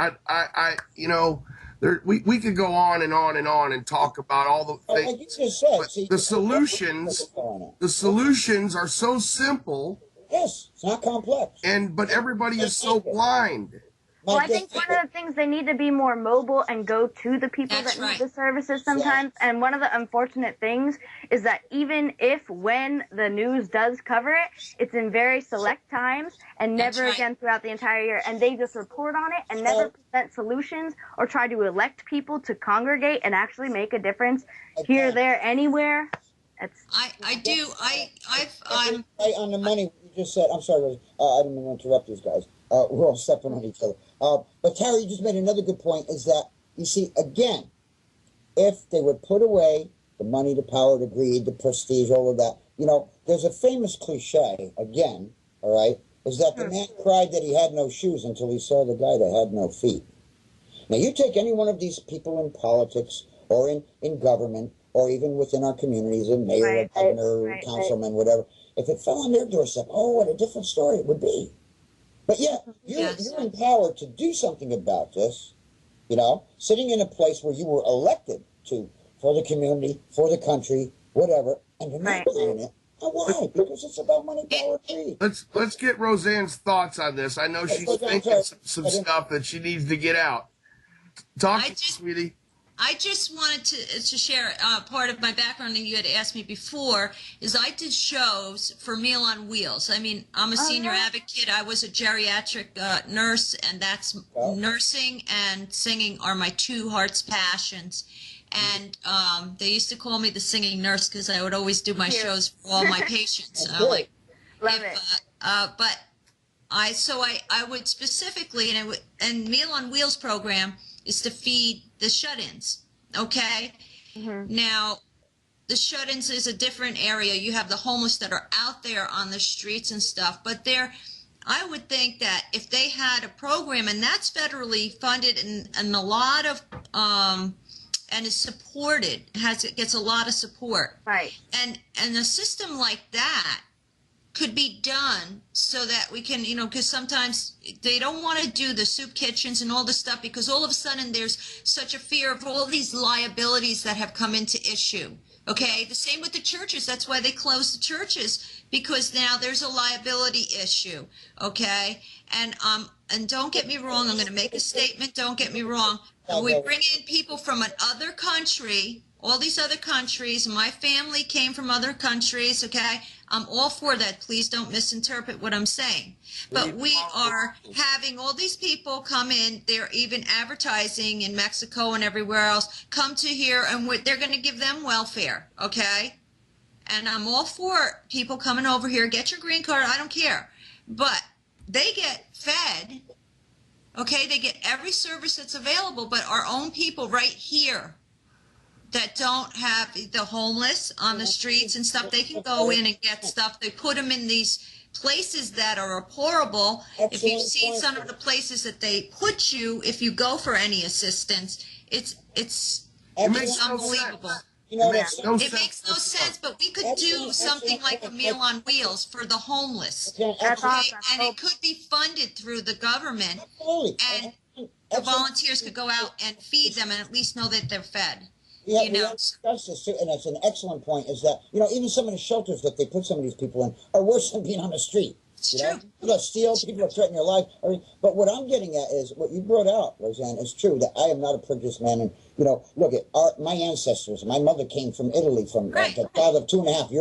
we could go on and on and on and talk about all the things. Like you just said, the solutions are so simple. Yes, it's not complex. But everybody is so blind. Well, I think one of the things, they need to be more mobile and go to the people that need the services sometimes. And one of the unfortunate things is that even when the news does cover it, it's in very select times and never again throughout the entire year. And they just report on it and never present solutions or try to elect people to congregate and actually make a difference here, there, anywhere. I do. I'm on the money. You just said. I'm sorry, Rose. I didn't mean to interrupt these guys. We're all stepping on each other. But Tara, you just made another good point. Is that you see again, if they would put away the money, the power, the greed, the prestige, all of that. There's a famous cliche again. All right, is that the man cried that he had no shoes until he saw the guy that had no feet. Now you take any one of these people in politics or in government, or even within our communities, a mayor, a governor, councilman, whatever. If it fell on their doorstep, what a different story it would be. But you're empowered to do something about this, sitting in a place where you were elected for the community, for the country, whatever, and you're not doing it. Why? Because it's about money, power, greed. Let's get Roseann's thoughts on this. I know she's thinking some stuff that she needs to get out. Talk to me, sweetie. I just wanted to share part of my background that you had asked me before. Is I did shows for Meal on Wheels. I mean, I'm a senior advocate. I was a geriatric nurse, and that's nursing and singing are my two heart's passions. And they used to call me the singing nurse because I would always do my shows for all my patients. Love it. But I would specifically, and Meal on Wheels program is to feed the shut-ins, okay? Now, the shut-ins is a different area. You have the homeless that are out there on the streets and stuff, but I would think that if they had a program, and that's federally funded and a lot of, and is supported, gets a lot of support. Right. And a system like that could be done so that we can, because sometimes they don't want to do the soup kitchens and all this stuff because all of a sudden there's such a fear of all these liabilities that have come into issue. Okay, the same with the churches. That's why they closed the churches, because now there's a liability issue. Okay, and don't get me wrong. I'm going to make a statement. Don't get me wrong. When we bring in people from another country, all these other countries, my family came from other countries. Okay, I'm all for that. Please don't misinterpret what I'm saying. But we are having all these people come in. They're even advertising in Mexico and everywhere else. Come to here, and they're going to give them welfare, okay? And I'm all for people coming over here. Get your green card. I don't care. But they get fed, okay? They get every service that's available, but our own people right here that don't have the homeless on the streets and stuff, they can go in and get stuff. They put them in these places that are horrible. If you've seen some of the places that they put you, if you go for any assistance, it's unbelievable. It makes no sense, but we could do something like a Meal on Wheels for the homeless. That's awesome. And it could be funded through the government, and the volunteers could go out and feed them and at least know that they're fed. We have discussed this too, and it's an excellent point, is that, even some of the shelters that they put some of these people in are worse than being on the street. It's true. People steal, people threaten your life. But what I'm getting at is, what you brought out, Roseann, is true, that I am not a prejudiced man. And, look at my ancestors. My mother came from Italy, from the father of 2.5,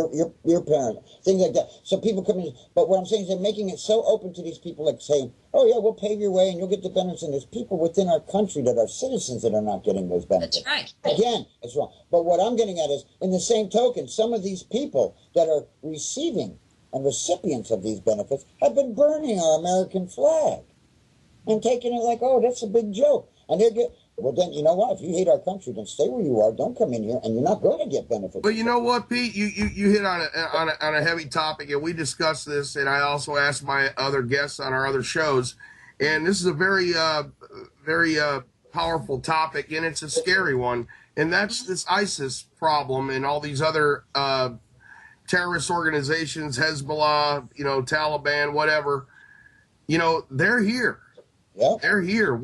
your parent, things like that. So people come in. But what I'm saying is they're making it so open to these people, like saying, oh, yeah, we'll pave your way and you'll get the benefits. And there's people within our country that are citizens that are not getting those benefits. That's right. Again, it's wrong. But what I'm getting at is, in the same token, some of these people that are receiving and recipients of these benefits have been burning our American flag and taking it like, oh, that's a big joke. And well, then, you know what? If you hate our country, then stay where you are. Don't come in here, and you're not going to get benefits. But you know what, Pete? You hit on a heavy topic, and we discussed this, and I also asked my other guests on our other shows, and this is a very powerful topic, and it's a scary one, and that's this ISIS problem and all these other terrorist organizations, Hezbollah, Taliban, whatever, they're here. Yeah. They're here.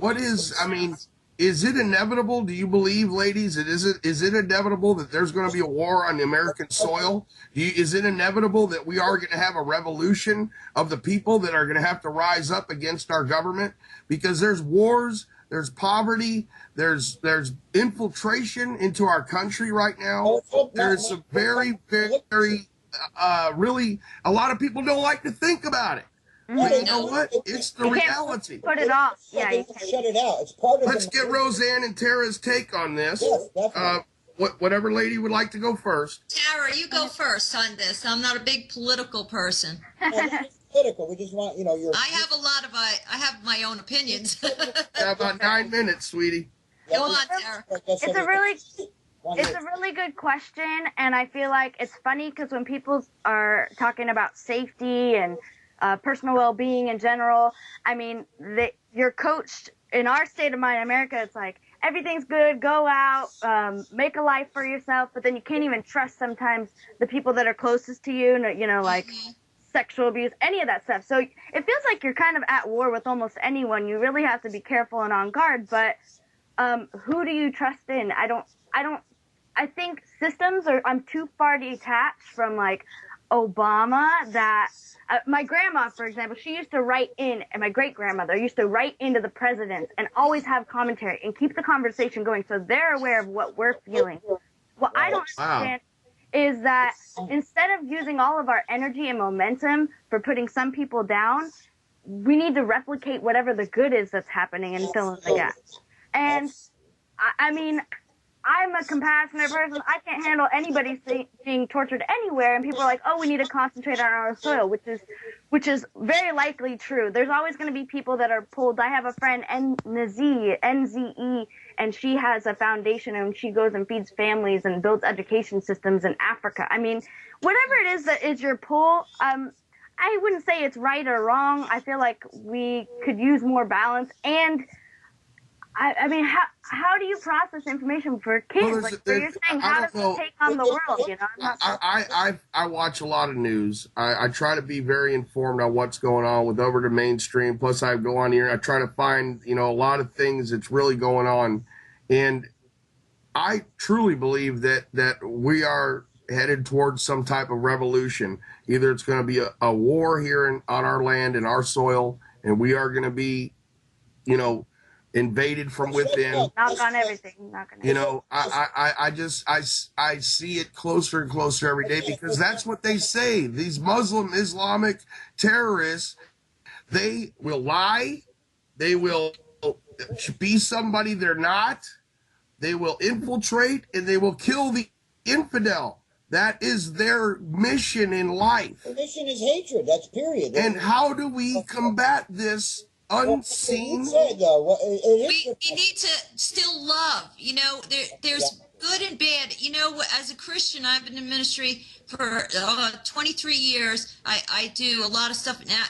Is it inevitable? Do you believe, ladies, is it inevitable that there's going to be a war on the American soil? Is it inevitable that we are going to have a revolution of the people that are going to have to rise up against our government? Because there's wars, there's poverty, there's infiltration into our country right now. There's a very, very, really, a lot of people don't like to think about it. But you know what? It's the reality. Put it off. Yeah, you can't shut it out. It's part of. Let's get Roseann and Tara's take on this. Yes, definitely. Whatever lady would like to go first. Tara, you go first on this. I'm not a big political person. Political. We just want, your. I have my own opinions. Yeah, about 9 minutes, sweetie. Go on, Tara. It's a really good question, and I feel like it's funny because when people are talking about safety and personal well-being in general, I mean, you're coached in our state of mind, America. It's like everything's good, go out, make a life for yourself, but then you can't even trust sometimes the people that are closest to you, like sexual abuse, any of that stuff. So it feels like you're kind of at war with almost anyone. You really have to be careful and on guard. But who do you trust in? I think systems I'm too far detached from like Obama that. My grandma, for example, she used to write in, and my great-grandmother used to write into the president and always have commentary and keep the conversation going so they're aware of what we're feeling. What I don't understand is that instead of using all of our energy and momentum for putting some people down, we need to replicate whatever the good is that's happening and fill in the gaps. And, I mean, I'm a compassionate person. I can't handle anybody being tortured anywhere. And people are like, oh, we need to concentrate on our soil, which is very likely true. There's always going to be people that are pulled. I have a friend, NZE, and she has a foundation and she goes and feeds families and builds education systems in Africa. I mean, whatever it is that is your pull, I wouldn't say it's right or wrong. I feel like we could use more balance. And I mean, how do you process information for kids? Well, like, where you're saying, how does it take on the world? You know, I watch a lot of news. I try to be very informed on what's going on with over the mainstream. Plus, I go on here. I try to find a lot of things that's really going on, and I truly believe that we are headed towards some type of revolution. Either it's going to be a war here on our land and our soil, and we are going to be, invaded from within. Knock on everything. Knock on everything. I see it closer and closer every day, because that's what they say. These Muslim Islamic terrorists, they will lie. They will be somebody they're not. They will infiltrate, and they will kill the infidel. That is their mission in life. The mission is hatred. That's period. And how do we combat this unseen? We need to still love. There's good and bad. As a Christian, I've been in ministry for 23 years. I do a lot of stuff now.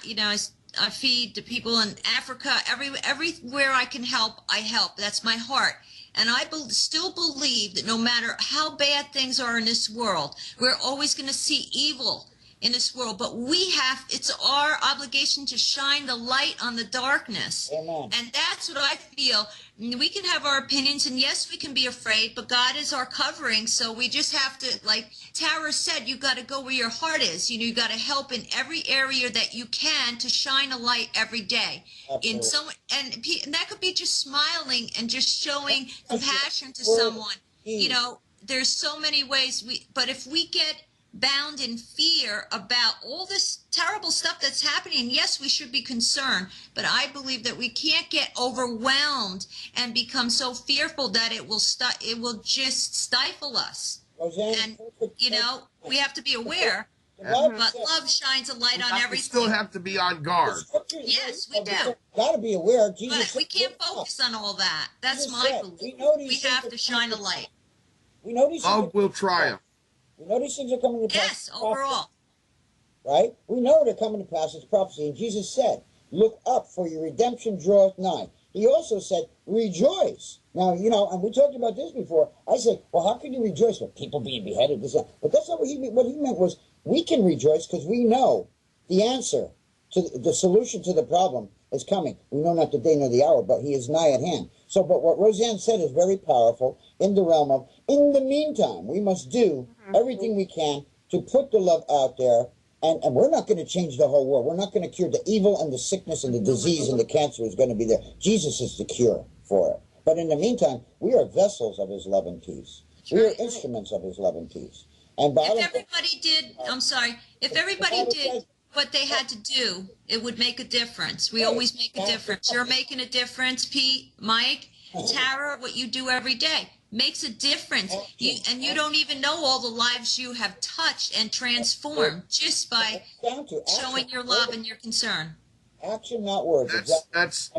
I feed the people in Africa. Everywhere I can help, I help. That's my heart. And I still believe that no matter how bad things are in this world, we're always going to see evil in this world. But it's our obligation to shine the light on the darkness. Amen. And that's what I feel. We can have our opinions, and yes, we can be afraid, but God is our covering. So we just have to, like Tara said, you got to go where your heart is. You got to help in every area that you can to shine a light every day. Absolutely. And that could be just smiling and just showing compassion to someone. There's so many ways but if we get bound in fear about all this terrible stuff that's happening, yes, we should be concerned, but I believe that we can't get overwhelmed and become so fearful that it will just stifle us. Roseann, and we have to be aware, but love shines a light on everything. We still have to be on guard. Yes, we do. Got to be aware. Jesus, but we can't focus on all that. That's my belief. We have to shine a light. We know these love will triumph. We know these things are coming to pass. Yes, overall. Right? We know they're coming to pass. It's prophecy. And Jesus said, look up, for your redemption draweth nigh. He also said, rejoice. Now, and we talked about this before. I said, well, how can you rejoice? Well, people being beheaded. But that's not what he meant was, we can rejoice because we know the answer to the solution to the problem is coming. We know not the day nor the hour, but he is nigh at hand. So, but what Roseann said is very powerful in the realm of, in the meantime, we must do everything we can to put the love out there. And we're not going to change the whole world. We're not going to cure the evil and the sickness and the disease and the cancer is going to be there. Jesus is the cure for it. But in the meantime, we are vessels of his love and peace. We are instruments of his love and peace. And if everybody did what they had to do, it would make a difference. We always make a difference. You're making a difference, Pete, Mike, Tara, what you do every day makes a difference. You don't even know all the lives you have touched and transformed just by showing your love and your concern. Action, not words. That's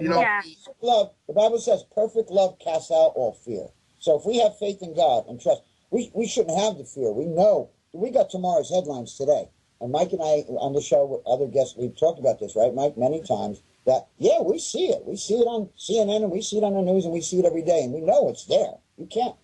love. The Bible says perfect love casts out all fear. So if we have faith in God and trust, we shouldn't have the fear. We know. We got tomorrow's headlines today. And Mike and I, on the show with other guests, we've talked about this, right, Mike, many times, that, we see it. We see it on CNN, and we see it on the news, and we see it every day, and we know it's there. You can't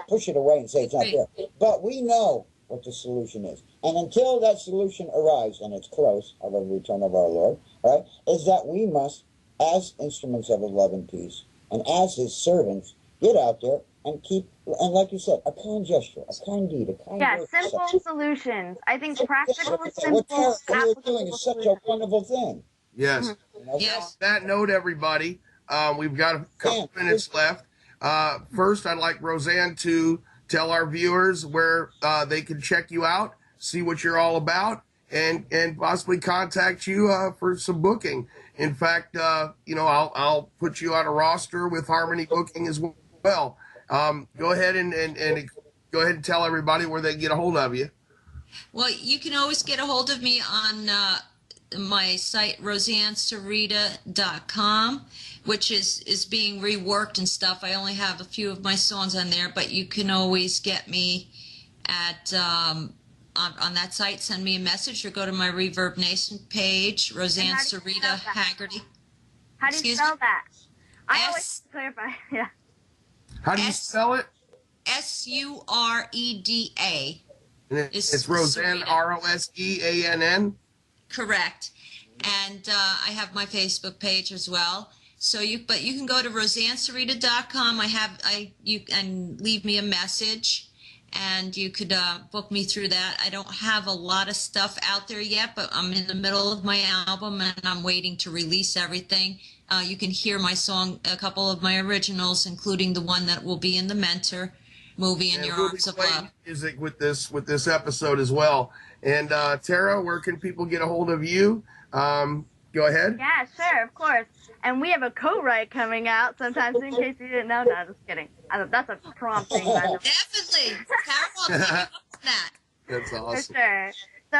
push it away and say it's not there. But we know what the solution is. And until that solution arrives, and it's close, of the return of our Lord, right, is that we must, as instruments of his love and peace, and as his servants, get out there and keep, and like you said, a kind gesture, a kind deed, a kind word. Simple solutions. I think practical, simple. What you're doing is such a wonderful thing. Yes. Yes. On that note, everybody, we've got a couple minutes left. First, I'd like Roseann to tell our viewers where they can check you out, see what you're all about, and possibly contact you for some booking. In fact, I'll put you on a roster with Harmony Booking as well. Go ahead and go ahead and tell everybody where they can get a hold of you. Well, you can always get a hold of me on my site, RoseannSureda.com, which is being reworked and stuff. I only have a few of my songs on there, but you can always get me at on that site. Send me a message or go to my Reverb Nation page, Roseann Sureda Haggerty. How do you spell that? I always clarify. Yeah. How do you spell it? Sureda. It's Roseann, Roseann. Correct. And I have my Facebook page as well. So you can go to roseannsureda.com. You can leave me a message, and you could book me through that. I don't have a lot of stuff out there yet, but I'm in the middle of my album, and I'm waiting to release everything. You can hear my song, a couple of my originals, including the one that will be in the Mentor movie, In Your Arms of Love. Music with this episode as well. And Tara, where can people get a hold of you? Go ahead. Yeah, sure, of course. And we have a co-write coming out sometimes, in case you didn't know. No, just kidding. That's a prompting. Definitely. Tara will keep up with that. That's awesome. For sure. So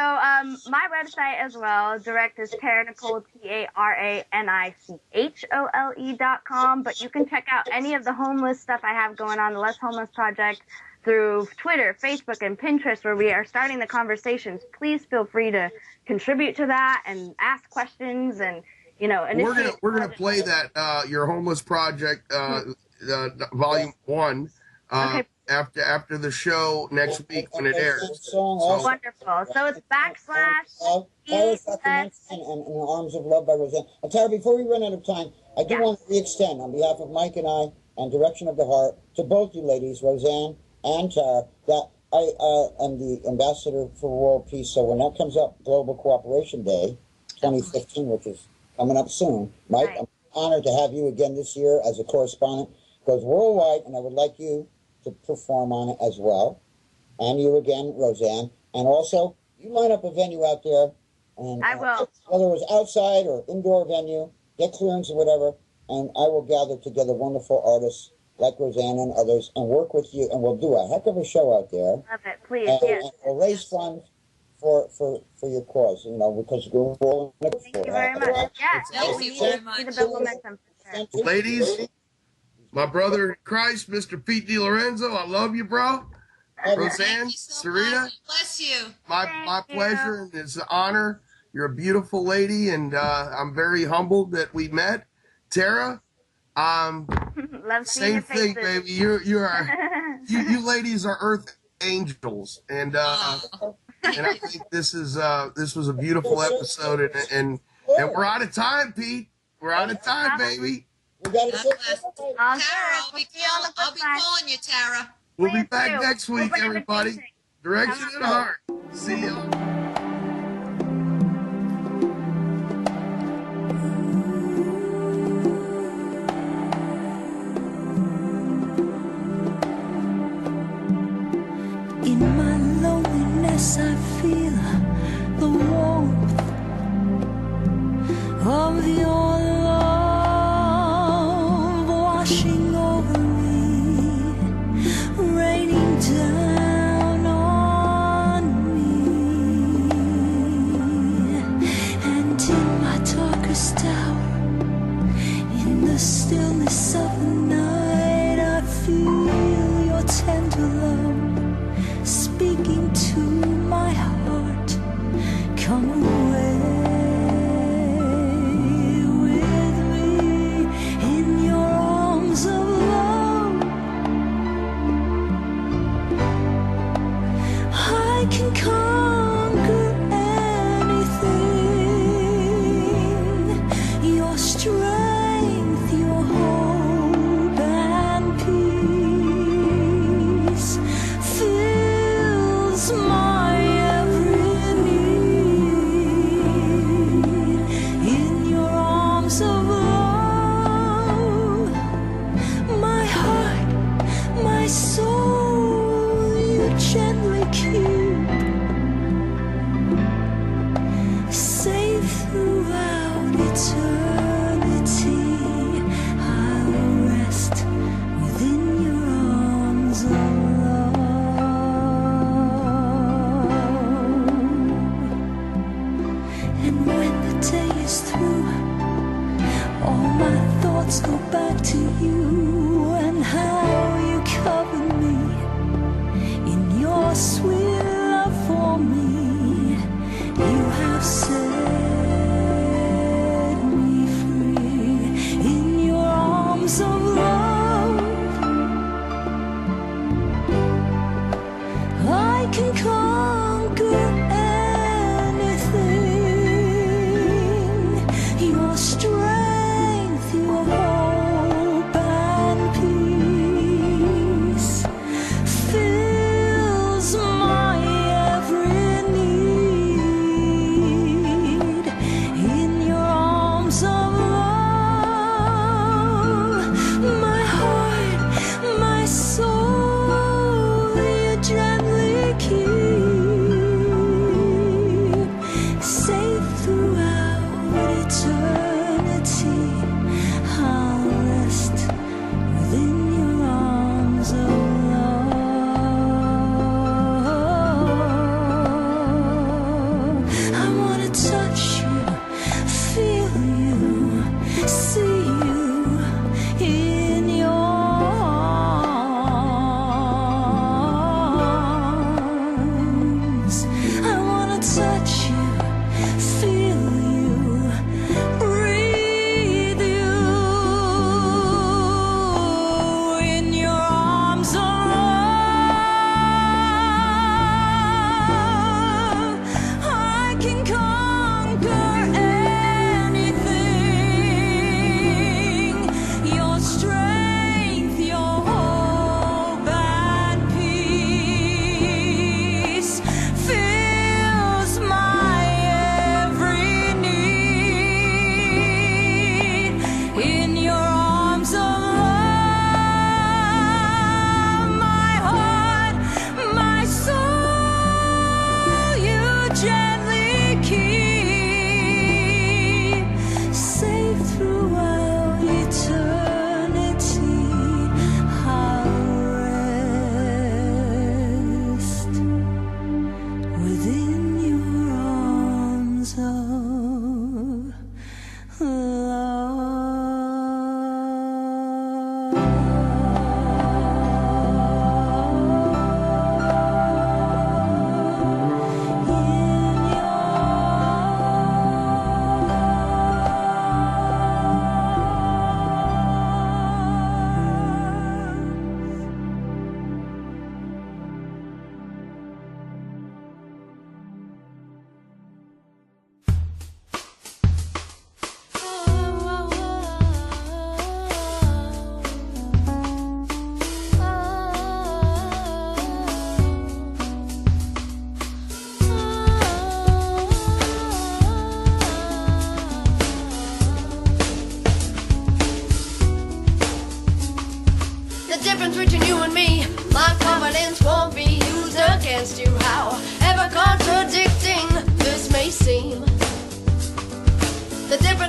my website as well, direct is Nichole, TaraNichole.com. But you can check out any of the homeless stuff I have going on, the Less Homeless Project, through Twitter, Facebook, and Pinterest, where we are starting the conversations. Please feel free to contribute to that and ask questions, and we're gonna play that your homeless project volume 1 okay. after the show next week when it airs. Wonderful. So it's / and In Arms of Love by Roseann. And Tara, before we run out of time, I do want to re-extend on behalf of Mike and I and Direction of the Heart to both you ladies, Roseann and Tara, that I am the ambassador for world peace. So when that comes up, Global Cooperation Day 2015, which is coming up soon, Mike, I'm honored to have you again this year as a correspondent. It goes worldwide, and I would like you to perform on it as well. And you again, Roseann. And also, you line up a venue out there. And, I will. Whether it was outside or indoor venue, get clearance or whatever, and I will gather together wonderful artists like Roseann and others and work with you, and we'll do a heck of a show out there. Love it, please. And, yes. and we'll raise funds for your cause, because we're rolling. Thank you very much. Yeah, Thank you very much. Need to build momentum for sure. Ladies, my brother in Christ, Mr. Pete DeLorenzo, I love you, bro. Roseann, Sureda, bless you. My pleasure, and it's an honor. You're a beautiful lady, and I'm very humbled that we met. Tara, Love same thing, baby. You you ladies are earth angels, and I think this was a beautiful episode, and we're out of time, Pete. We're out of time, baby. We got to Tara, I'll be calling you, Tara. We'll be back next week, everybody. Direction of the Heart. See ya. In my loneliness I feel the warmth of your love washing over me, raining down on me. And in my darkest hour, in the stillness of the night, I feel your tender love speaking to my heart. Come away with me in your arms of love. I can conquer anything. Your strength, your hope and peace fills my every need. In your arms of love, my heart, my soul, you gently keep safe throughout eternity. I'll rest within your arms of love. And when the day is through, all my thoughts go back to you and how you covered me in your sweet love for me. You have set me free in your arms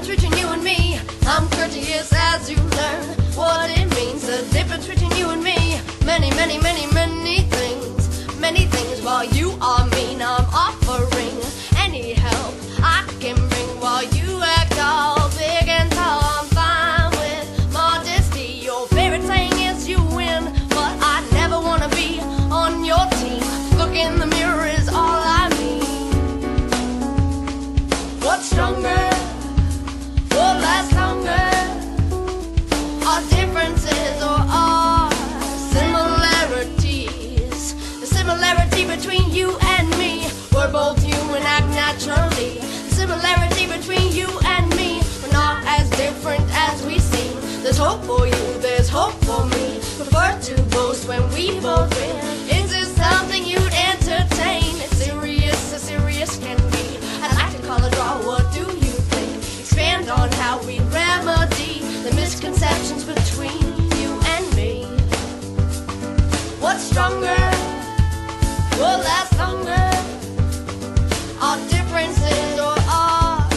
difference between you and me. I'm courteous as you learn what it means. The difference between you and me. Many, many, many, many things. Many things. While you are mean, I'm offering any help I can bring. While you act all big and tall, I'm fine with modesty. Your favorite saying is you win, but I never want to be on your team. Look in the mirror is all I mean. What's stronger will last longer? Our differences or our similarities? The similarity between you and me, we're both human, act naturally. The similarity between you and me, we're not as different as we seem. There's hope for you, there's hope for me. Prefer to boast when we both win. Is this something you'd entertain? It's serious as serious can be. I'd like to call a draw, what do you think? Expand on how we remedy the misconceptions between you and me. What's stronger will last longer? Our differences or our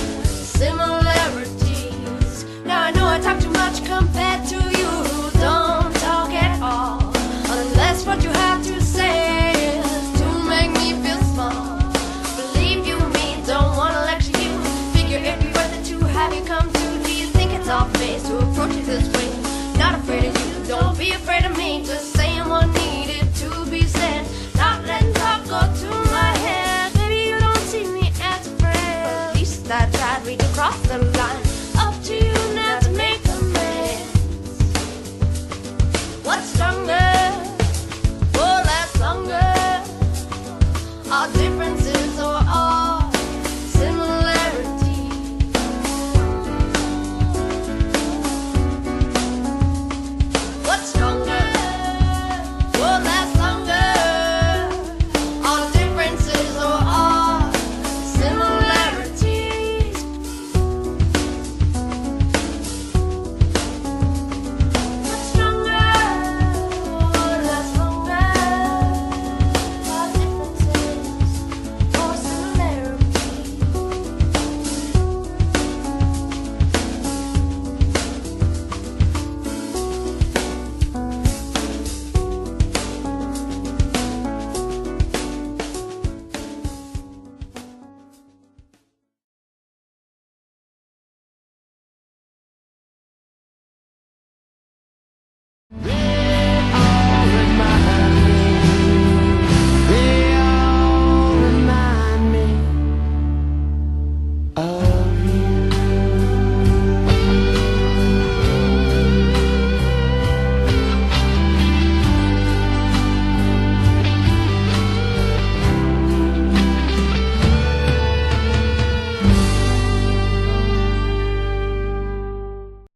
similarities? Now I know I talk too much compared to you who don't talk at all, unless what you have to say is to make me feel small. Believe you me, don't wanna lecture you. Figure it'd be worth it to have you come to. Do you think it's off base to approach it this way? Not afraid of you, don't be afraid of me. Just saying what needed to be said, not letting talk go to my head. Maybe you don't see me as a friend, at least I tried. Reach across the line.